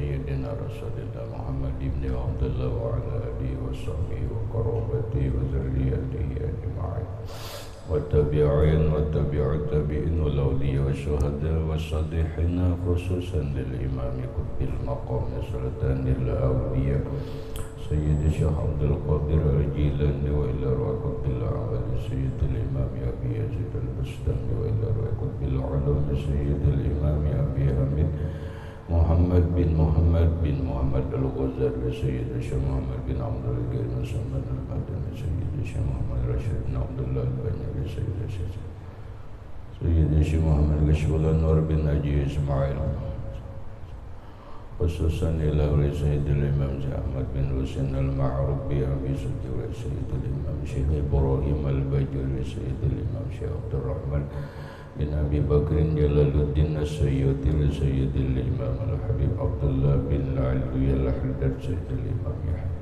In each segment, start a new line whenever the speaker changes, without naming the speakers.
سيدنا رسول الله محمد بن عبد الله وعلى آله وصحبه وقرابته وذريته أجمعين والتابعين وتبع التابعين والأولياء والشهداء والصالحين خصوصا للإمام قطب المقام سلطان الأولياء سيد الشيخ عبد القادر الجيلاني وإلى روح قطب الأعمال سيد الإمام أبي يزيد البستامي وإلى روح قطب العلوم سيد الإمام أبي حميد محمد بن محمد الغزالي سيد الشيخ محمد بن عبد الكريم سلمان المدني سيد الشيخ محمد رشيد بن عبد الله البنيري سيد الشيخ محمد كشف الأنوار بن نجي إسماعيل خصوصا إلى سيد الإمام أحمد بن حسين المعروف بأبي سجوة سيد الإمام شيخ إبراهيم البجوري سيد الإمام شيخ عبد الرحمن بن أبي بكر جلال الدين السيوطي لسيد الإمام الحبيب عبد الله بن علوي الحداد سيد الإمام يحيى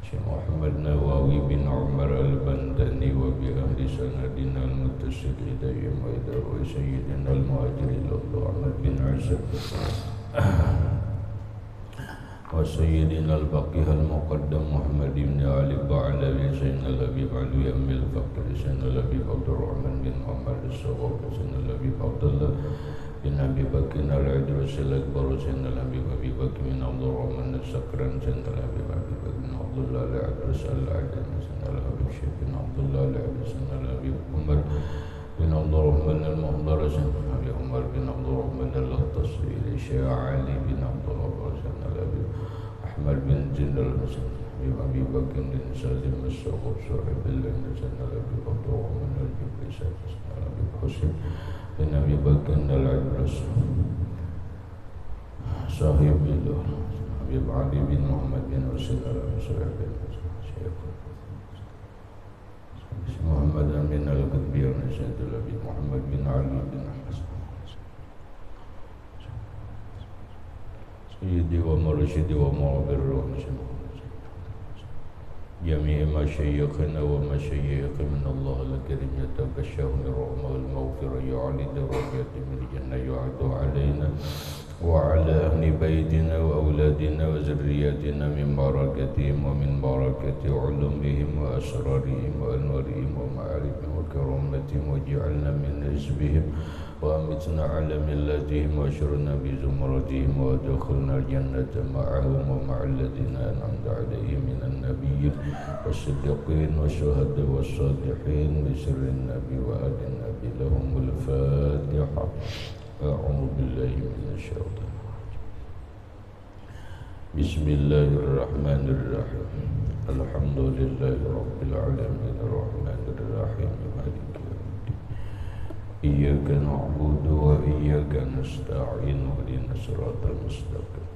شيخ محمد نواوي بن عمر البندني وبأهل سندنا المتصل إليهم وإلى سيدنا المهاجر إلى الله أحمد بن عيسى وسيدنا الفقيه المقدم محمد بن علي بعلوي سيدنا الحبيب علي أم الفقر سيدنا الحبيب عبد الرحمن بن محمد الصواب سيدنا الحبيب عبد الله بن أبي بكر العدرس الأكبر سيدنا الحبيب أبي بكر بن عبد الرحمن السكران سيدنا الحبيب أبي بكر بن عبد الله العدرس العدن سيدنا الحبيب شيخ بن عبد الله العدرس سيدنا الحبيب عمر بن عبد الرحمن المحضر سيدنا الحبيب عمر بن عبد الرحمن التصويري شيخ علي بن عبد الرحمن سيدنا الحبيب أحمد بن جندل سيدنا أبي بكر بن سالم الصغر صاحب الليل سيدنا الحبيب عبد الرحمن الجبري سيدنا الحبيب حسين بن أبي بكر العدرس صاحب الله حبيب علي بن محمد بن حسين صاحب شيخ محمد أمين الكتبي سيد الحبيب محمد بن علي بن حسن سيدي ومرشدي ومعبر جميع مشايخنا ومشايخ من الله الكريم يتكشف من الرحمة والمغفرة يعلي درجات من الجنة يعد علينا وعلى أهل بيتنا وأولادنا وذرياتنا من بركتهم ومن بركة علومهم وأسرارهم وأنوارهم ومعارفهم وكرامتهم واجعلنا من حزبهم وأمتنا على ملتهم واشرنا بزمرتهم وادخلنا الجنة معهم ومع الذين أنعمت عليهم من النبيين والصديقين والشهداء والصالحين بسر النبي وآل النبي لهم الفاتحة. أعوذ بالله من الشيطان بسم الله الرحمن الرحيم الحمد لله رب العالمين الرحمن الرحيم مالك يوم الدين إياك نعبد وإياك نستعين اهدنا الصراط المستقيم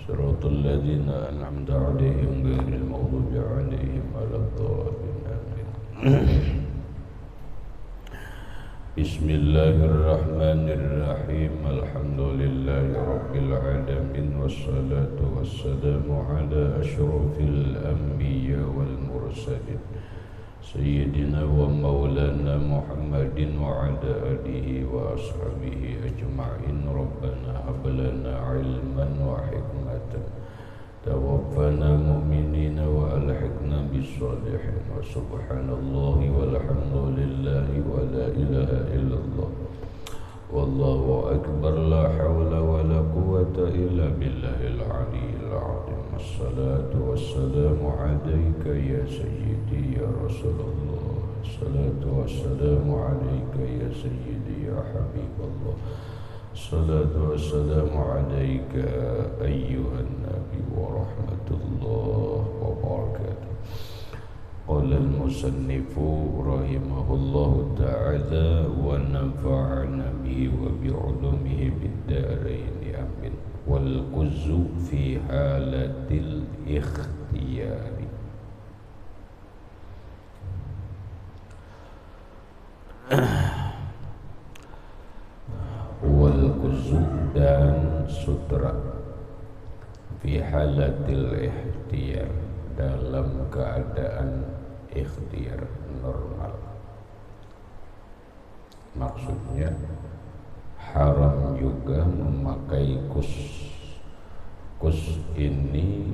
صراط الذين أنعمت عليهم غير المغضوب عليهم ولا الضالين آمين. بسم الله الرحمن الرحيم الحمد لله رب العالمين والصلاة والسلام على أشرف الأنبياء والمرسلين سيدنا ومولانا محمد وعلى آله وأصحابه أجمعين. ربنا هب لنا علما وحكمة توفنا مؤمنين وألحقنا بالصالحين وسبحان الله والحمد لله ولا إله إلا الله والله أكبر لا حول ولا قوة إلا بالله العلي العظيم. الصلاة والسلام عليك يا سيدي يا رسول الله الصلاة والسلام عليك يا سيدي يا حبيب الله الصلاة والسلام عليك أيها النبي ورحمة الله وبركاته. قال المصنف رحمه الله تعالى ونفعنا به وبعلومه بالدارين آمين. والقز في حالة الاختيار والقز dan sutra fi halatil ikhtiyar dalam keadaan ikhtiar normal. Maksudnya haram juga memakai kus kus ini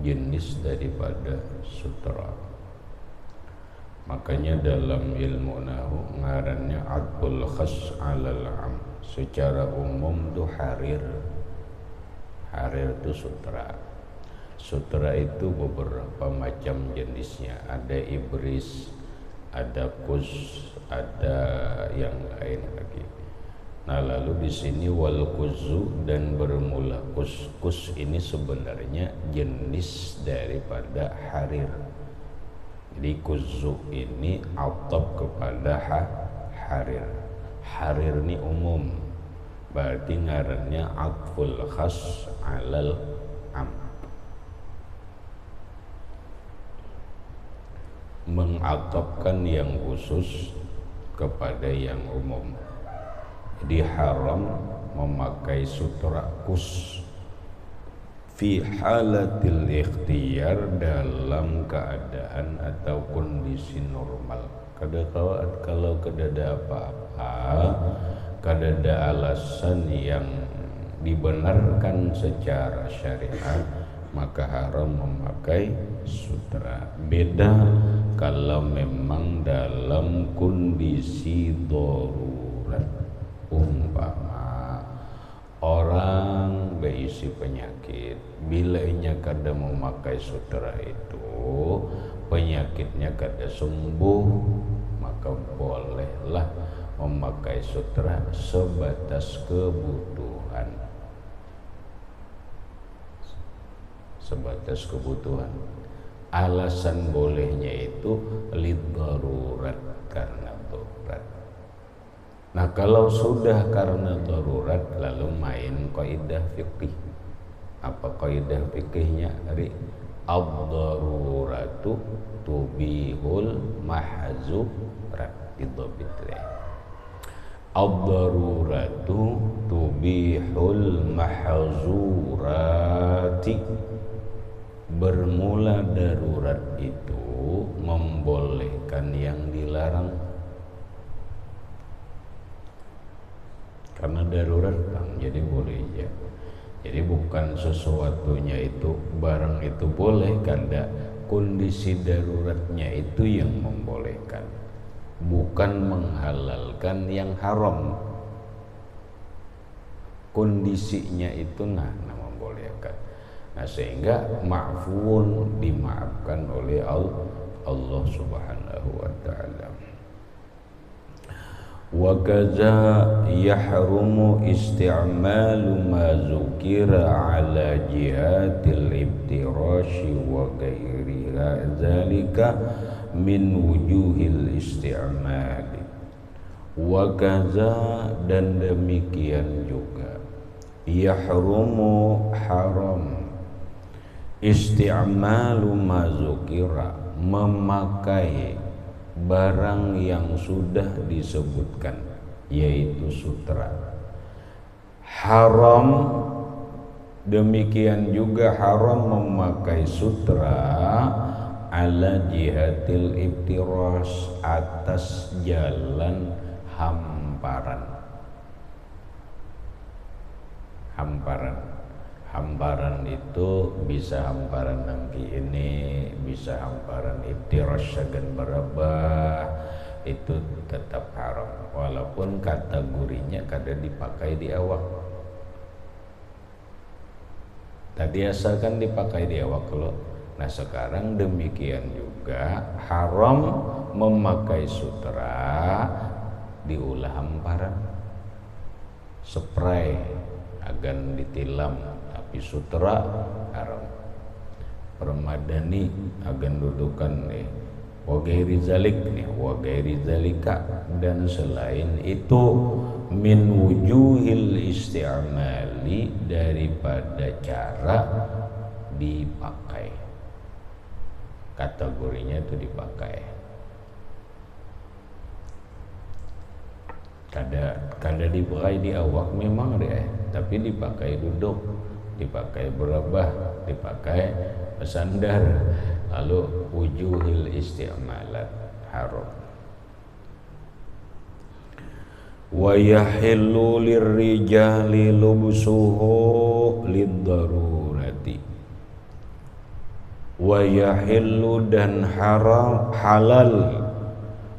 jenis daripada sutra. Makanya dalam ilmu nahu ngarannya atful khas 'alal 'am. Secara umum tuh harir itu sutra. Sutra itu beberapa macam jenisnya. Ada ibris, ada kus, ada yang lain lagi. Nah, lalu di sini wal kuzu dan bermula kus. Kus ini sebenarnya jenis daripada harir. Jadi kuzu ini atap kepada harir. Harir ini umum, berarti ngarannya atful khas 'alal 'am. Mengatapkan yang khusus kepada yang umum. Jadi haram memakai sutra kus fi halatil ikhtiyar, dalam keadaan atau kondisi normal. Kalau kedada apa-apa, kedada alasan yang dibenarkan secara syariat, maka haram memakai sutra. Beda kalau memang dalam kondisi darurat, umpama orang berisi penyakit, bila inya kada memakai sutra itu penyakitnya kada sembuh, maka bolehlah memakai sutra sebatas kebutuhan. Sebatas kebutuhan. Alasan bolehnya itu lidarurat, karena darurat. Nah, kalau sudah karena darurat lalu main kaidah fikih. Apa kaidah fikihnya? Ad-daruratu tubihul mahzurat. Idzabitre. Ad-daruratu tubihul mahzurati. Bermula darurat itu membolehkan yang dilarang. Karena darurat jadi boleh ya. Jadi bukan sesuatunya itu, barang itu boleh, karena kondisi daruratnya itu yang membolehkan, bukan menghalalkan yang haram. Kondisinya itu nah membolehkan. Nah, sehingga ma'fun, dimaafkan oleh Allah Subhanahu wa ta'ala. Wa kaza yahrumu isti'malu ma zukira ala jihatil ibtirashi wa ghairiha zalika min wujuhil isti'mali. Wa kaza, dan demikian juga, yahrumu haram, isti'malu ma zukira, memakai barang yang sudah disebutkan, yaitu sutra. Haram, demikian juga haram memakai sutra ala jihatil ibtiras, atas jalan hamparan. Hamparan itu bisa hamparan nangki ini, bisa hamparan ibtiras sagan berabah, itu tetap haram walaupun kategorinya kada dipakai di awak. Tadi asalkan dipakai di awak lo. Nah, sekarang demikian juga haram memakai sutra diulah hamparan. Spray agan ditilam, tapi sutra haram. Permadani agan dudukan wa ghairi zalik wa ghairi zalika, dan selain itu min wujuhil isti'mali, daripada cara dipakai. Kategorinya itu dipakai. Kada dipakai di awak memang deh, tapi dipakai duduk, dipakai berabah, dipakai bersandar, lalu wujuhil isti'malat haram. Wa yahillu lirrijali lubsuhu liddarurati. wa yahillu dan haram halal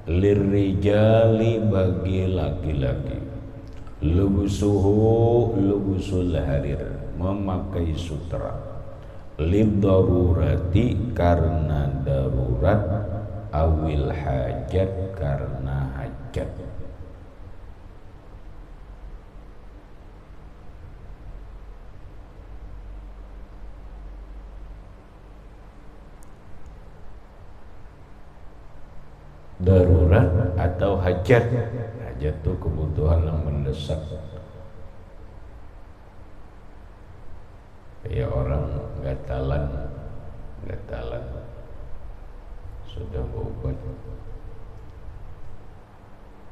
lirrijali bagi laki-laki lubusul harir memakai sutra lidarurati karena darurat awil hajat karena hajat. Darurat atau hajat. Hajat itu kebutuhan yang mendesak. Ya orang gatalan sudah berobat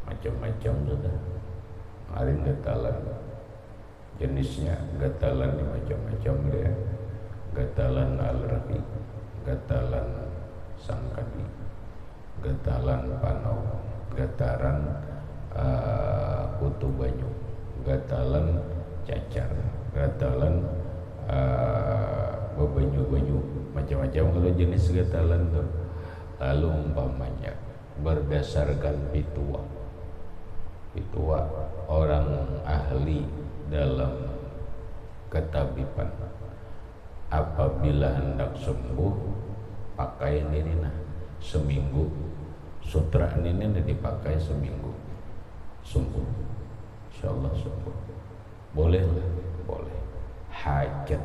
macam-macam sudah. Hari gatalan jenisnya gatalan macam-macam dia. Gatalan alergi, gatalan sangkadi, gatalan panau, gataran kutu banyu, gatalan cacar, gatalan bebanyu-banyu, macam-macam kalau jenis gatalan tuh. Lalu umpamanya berdasarkan pitua orang ahli dalam ketabiban, apabila hendak sembuh pakai ini seminggu, sutra ini dipakai seminggu sembuh, insyaallah sembuh. Boleh hajat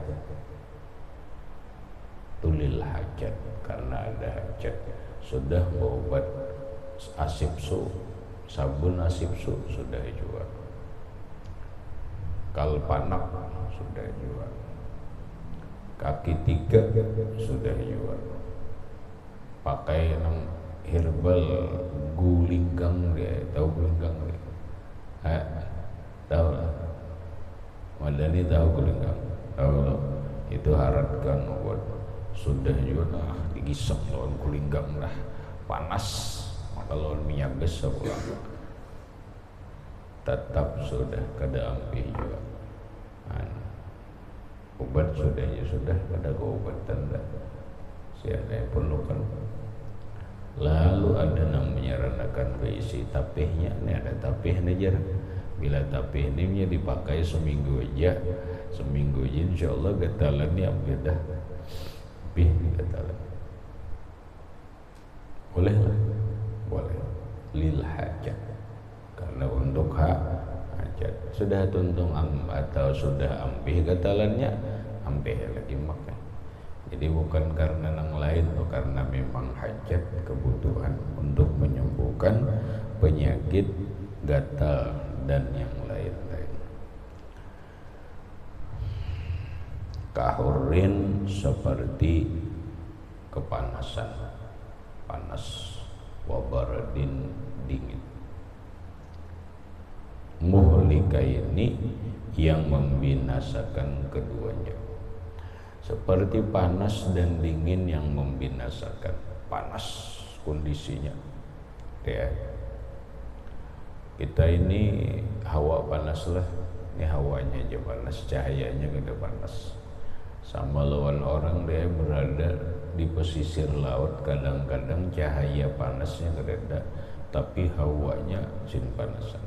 tulil hajat karena ada hajat. Sudah berobat asipsu, sabun asipsu sudah jual, kalpanak sudah jual, kaki tiga sudah jual, pakai herbal gulinggang dia, tahu gulinggang dia? Tahu lah. Madani tahu gulinggang? Tahu lah. Itu haratkan buat sudah juga digisap lawan gulinggang dah panas, maka lawan minyak besar pulang tetap sudah kada ampih juga. Obat sudah kada keobatan dah. Siapa yang perlukan. Lalu ada namanya rendakan berisi tapihnya. Ini ada tapih aja. Bila tapih ini dipakai seminggu aja insya Allah gatalannya beda. Tapih gatalan. Boleh lil hajat karena untuk hajat. Sudah tuntung atau sudah ampih gatalannya, ampih lagi makan. Jadi bukan karena yang lain, atau karena memang hajat, kebutuhan untuk menyembuhkan penyakit gatal dan yang lain-lain. Kahurin seperti kepanasan, panas, wabaradin dingin. Muhlika ini yang membinasakan keduanya. Seperti panas dan dingin yang membinasakan. Panas kondisinya. Ya. Kita ini hawa panas lah. Ini hawanya aja panas, cahayanya kada panas. Sama lawan orang dia berada di pesisir laut, kadang-kadang cahaya panasnya kada, tapi hawanya sin panasan.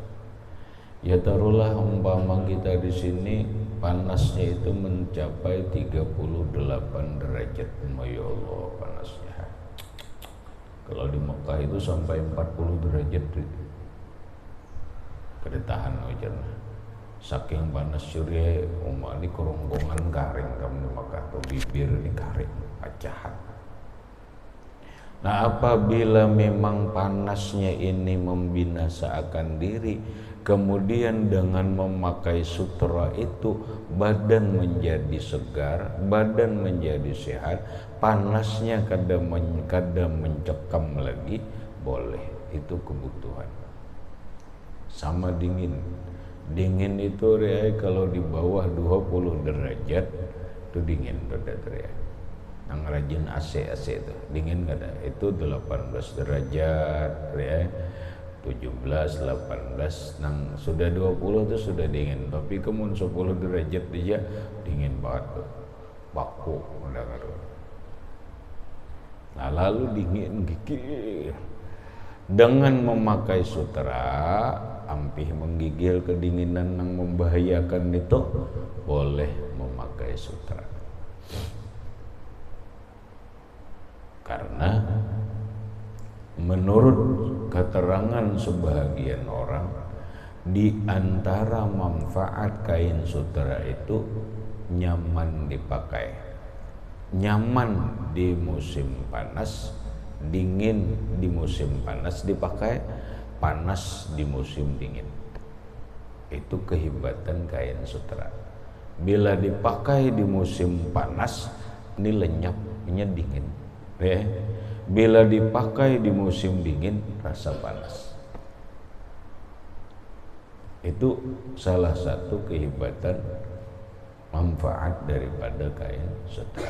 Ya taruhlah umpama kita di sini panasnya itu mencapai 38 derajat. Ya Allah panasnya. Kalau di Mekah itu sampai 40 derajat. Kada tahan wajar. Saking panas surya, ini kerongkongan garing kamu di Mekah tuh, bibir ini garing, pacahan. Nah apabila memang panasnya ini membinasakan diri, kemudian dengan memakai sutra itu badan menjadi segar, badan menjadi sehat, panasnya kada mencekam lagi, boleh, itu kebutuhan. Sama dingin itu kalau di bawah 20 derajat itu dingin berat ya. Yang rajin AC itu dingin kada, itu 18 derajat ya. 17, 18, nang sudah 20 itu sudah dingin, tapi kemun 10 derajat aja dingin banget tuh. Baku udah ngaruh. lalu dingin gigil. Dengan memakai sutra ampih menggigil kedinginan yang membahayakan itu, boleh memakai sutra. Karena menurut keterangan sebagian orang, di antara manfaat kain sutra itu nyaman dipakai. Nyaman di musim panas, dingin di musim panas dipakai, panas di musim dingin. Itu kehebatan kain sutra. Bila dipakai di musim panas, ini lenyapnya dingin. Bila dipakai di musim dingin, rasa panas. Itu salah satu kehebatan manfaat daripada kain sutra.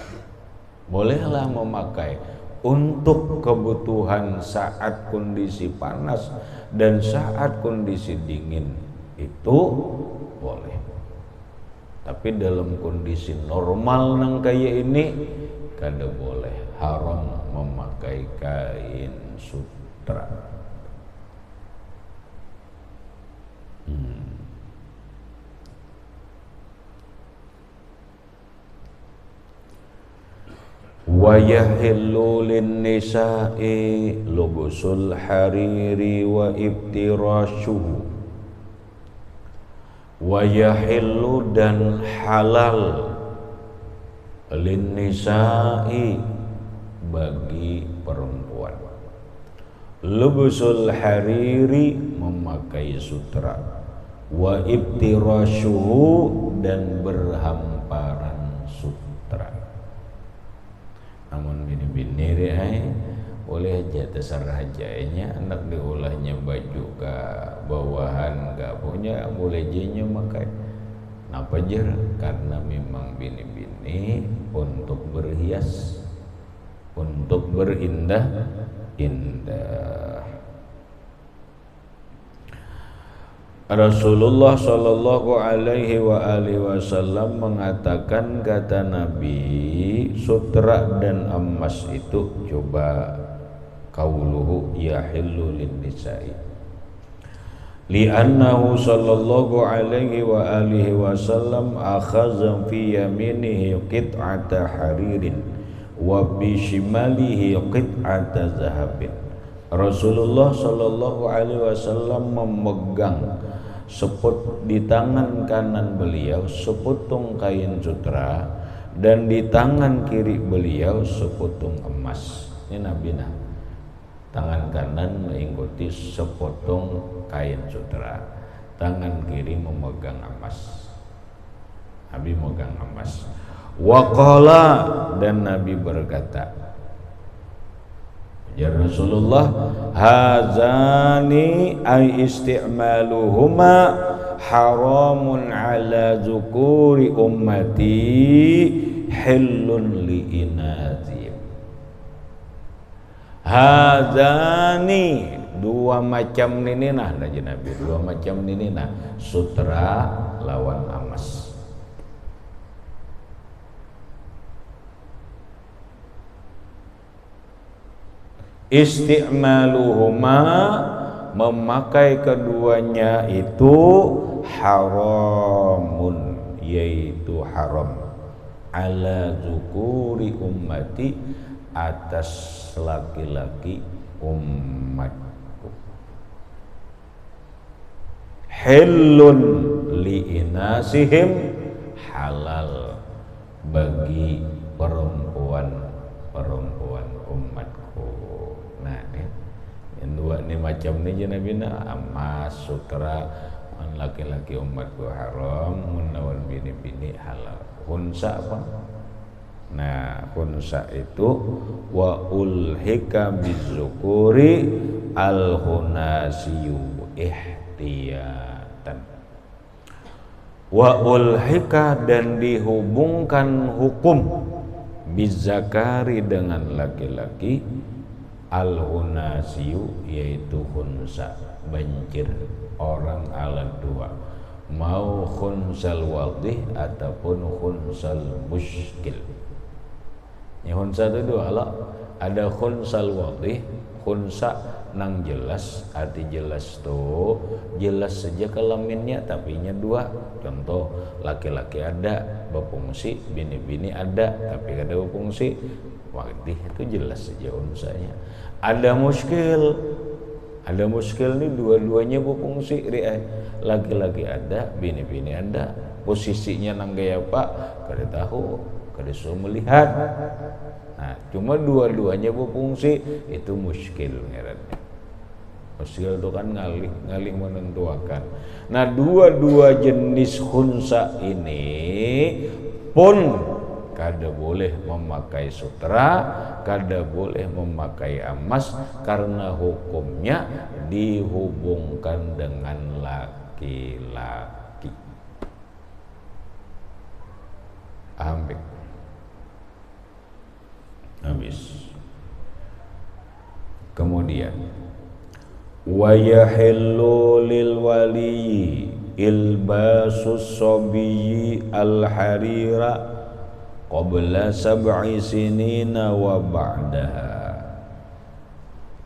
Bolehlah memakai untuk kebutuhan saat kondisi panas dan saat kondisi dingin, itu boleh. Tapi dalam kondisi normal nang kayak ini kada boleh, haram memakai kain sutra. Wa yahillu lin-nisa'i lubusul hariri wa ibtirashuhu. Wa yahillu dan halal lin-nisa'i bagi perempuan. Lubusul hariri memakai sutra, wa ibtirashuhu dan berhamparan sutra. Namun bini-bini boleh aja terserah jahenya, anak diulahnya baju ke bawahan gak punya, boleh jahnya makai. Napa jer? Karena memang bini-bini untuk berhias, untuk berindah-indah. Rasulullah sallallahu alaihi wa alihi wasallam mengatakan, kata Nabi, sutra dan emas itu, coba qauluhu yahillu lin-nisa'i, li'annahu sallallahu alaihi wa alihi wasallam akhadha fi yaminihi qit'ata haririn wa bi shimalihi qit'ata zahabin. Rasulullah sallallahu alaihi wasallam memegang di tangan kanan beliau sepotong kain sutra, dan di tangan kiri beliau sepotong emas. Ini Nabi tangan kanan mengikuti sepotong kain sutra, tangan kiri memegang emas. Nabi memegang emas. Waqala, dan Nabi berkata, ya Rasulullah, hazani ay isti'maluhuma haramun ala zukuri ummati hillun li inazim. Hazani, dua macam ninina, Nabi, dua macam ninina, sutra lawan emas. Isti'maluhuma, memakai keduanya itu haramun, yaitu haram, ala zukuri ummati, atas laki-laki umatku. Hillun li'inasihim, halal bagi perempuan umatku. Nah, yang dua ini macam ni je Nabi emas sutra laki-laki umatku haram, menawan bini-bini halal. Hunsa apa? Nah, hunsa itu wa ulhika bizukuri al-hunasiyu ihtiyatan. Wa ulhika, dan dihubungkan hukum bizakari dengan laki-laki, al-hunasiyu yaitu hunsa, bancir, orang alat dua, mau khunsal wadih ataupun khunsal muskil. Khunsa itu dua lah. Ada khunsal wadih, khunsa nang jelas, arti jelas tuh jelas saja kelaminnya tapi nya dua. Contoh laki-laki ada berfungsi, bini-bini ada tapi kada berfungsi. Wadih itu jelas saja unsanya. Ada muskil nih dua-duanya berfungsi. Laki-laki ada, bini-bini ada. Posisinya nang gaya apa? Kada tahu, kada suruh melihat. Nah, cuma dua-duanya berfungsi, itu muskil ngarannya. Muskil itu kan ngalih menentuakan. Nah, dua-dua jenis khunsa ini pun kada boleh memakai sutra, kada boleh memakai emas karena hukumnya dihubungkan dengan laki-laki. Ambil habis. Kemudian wa yahillu lil wali ilbasus sabiyyi al harira qabla sab'i sinina wa ba'daha.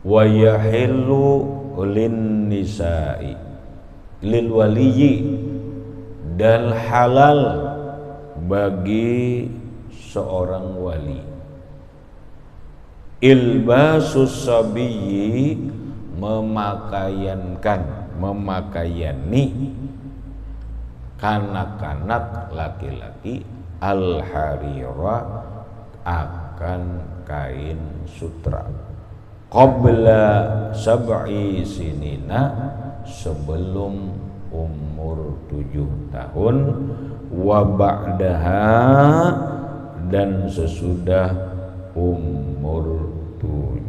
Wa yahillu lin nisa'i lil waliyyi, dan halal bagi seorang wali ilbasus sabiyyi, memakayani kanak-kanak laki-laki al-harira akan kain sutra qabla sab'i sinina, sebelum umur 7 tahun, wa ba'daha, dan sesudah umur 7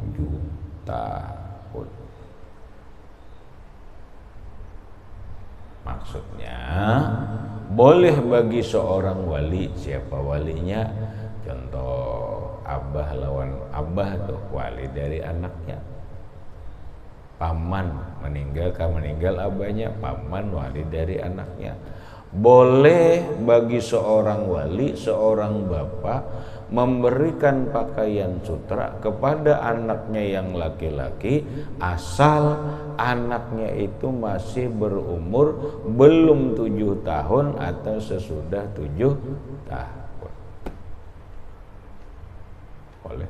tahun. Maksudnya boleh bagi seorang wali. Siapa walinya? Contoh abah lawan abah tuh wali dari anaknya. Paman meninggal abahnya, paman wali dari anaknya. Boleh bagi seorang wali, seorang bapak memberikan pakaian sutra kepada anaknya yang laki-laki asal anaknya itu masih berumur belum 7 tahun atau sesudah 7 tahun. Boleh.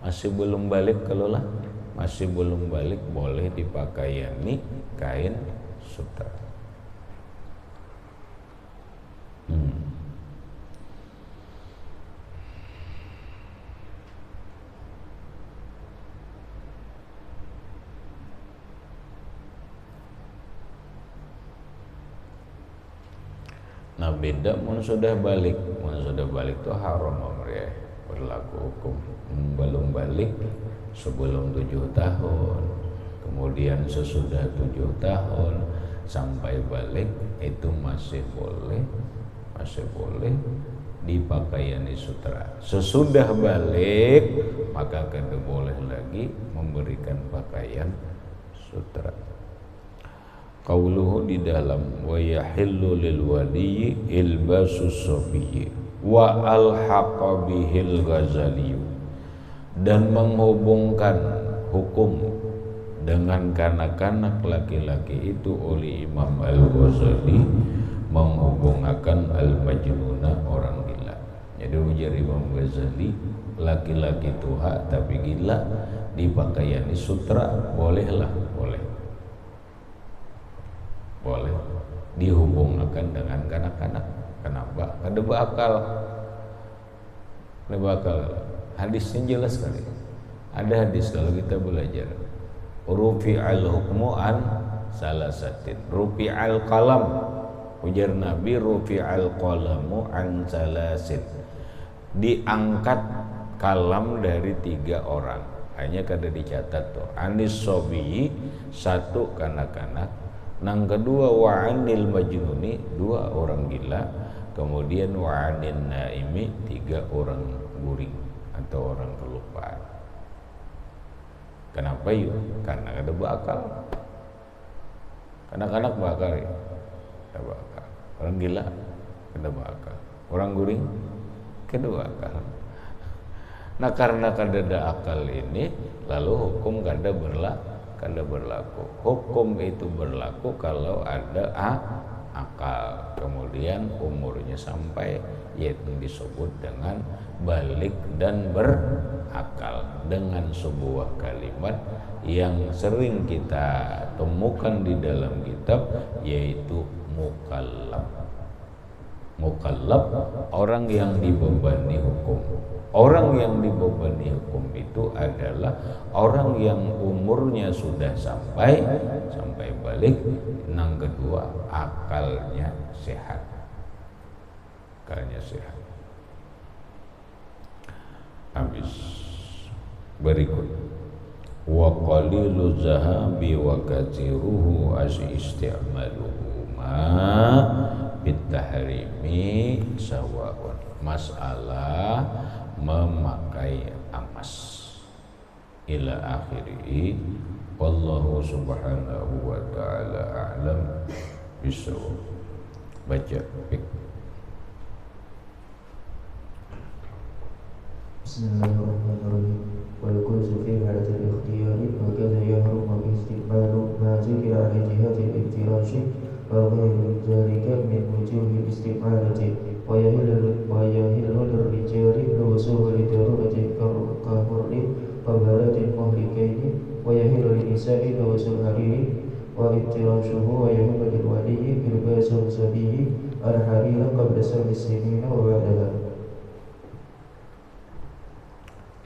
Masih belum balik, kalau lah masih belum balik, boleh dipakaiani kain sutra. Nah, beda mun sudah balik tuh haram amriyah, berlaku hukum belum balik sebelum 7 tahun, kemudian sesudah 7 tahun sampai balik itu masih boleh dipakaiani sutra. Sesudah balik maka kada boleh lagi memberikan pakaian sutra. Qauluhu di dalam wa yahillu lil wali ilbasus sabiyyi wa alhaqa bihil Ghazali, dan menghubungkan hukum dengan kanak-kanak laki-laki itu oleh Imam Al-Ghazali, menghubungkan al-majnuna, orang gila. Jadi ujar Imam Ghazali, laki-laki tuha tapi gila dipakaiani sutra boleh dihubungkan dengan kanak-kanak. Kenapa? Kada bakal. Hadisnya jelas sekali. Ada hadis kalau kita belajar. Rufi'al hukmu an salasatin. Rufi'al qalam. Ujar Nabi, rufi'al qalamu an salasin. Diangkat kalam dari 3 orang. Hanya kada dicatat tuh. Anis sobi, 1 kanak-kanak. Nang kedua wa'anil majnuni, 2 orang gila. Kemudian wa'anin naimi, 3 orang guring atau orang kelupaan. Kenapa yuk? Karena ada bakal. Kanak-kanak bakal ya? Ada bakal. Orang gila ada bakal. Orang guring kedua akal. Nah karena kadada akal ini, lalu hukum kada berlaku. Hukum itu berlaku kalau ada akal, kemudian umurnya sampai, yaitu disebut dengan balik dan berakal, dengan sebuah kalimat yang sering kita temukan di dalam kitab, yaitu mukallaf. Mukallaf orang yang dibebani hukum. Orang yang dibebani hukum itu adalah orang yang umurnya sudah sampai balik. Yang kedua, akalnya sehat. Akalnya sehat. Habis. Berikut. Wa qalilu zahabi wa katsiruhu isti'maluhu ma bitahrimi sawa'un. Masalah memakai emas ila akhirih, wallahu subhanahu wa ta'ala a'lam bishawab. Baca pik.
Bismillahirrahmanirrahim. Wa yajuzu fi halatil ikhtiyari wa kadha yahrumu istiqbalu ma zikra ala jihati al-iftirashi wa ghayru dhalika min wujuhi istiqbalati wa yahillu lirrijali al-wusul li darurati kahurri wa baladin muhlikaini wa yahillu lin-nisa'i al-wusul hariri wa iftirashuhu wa yahillu lil-waliyyi ilbasul sabiyi al-harira qabla sab'i sinina wa ba'daha.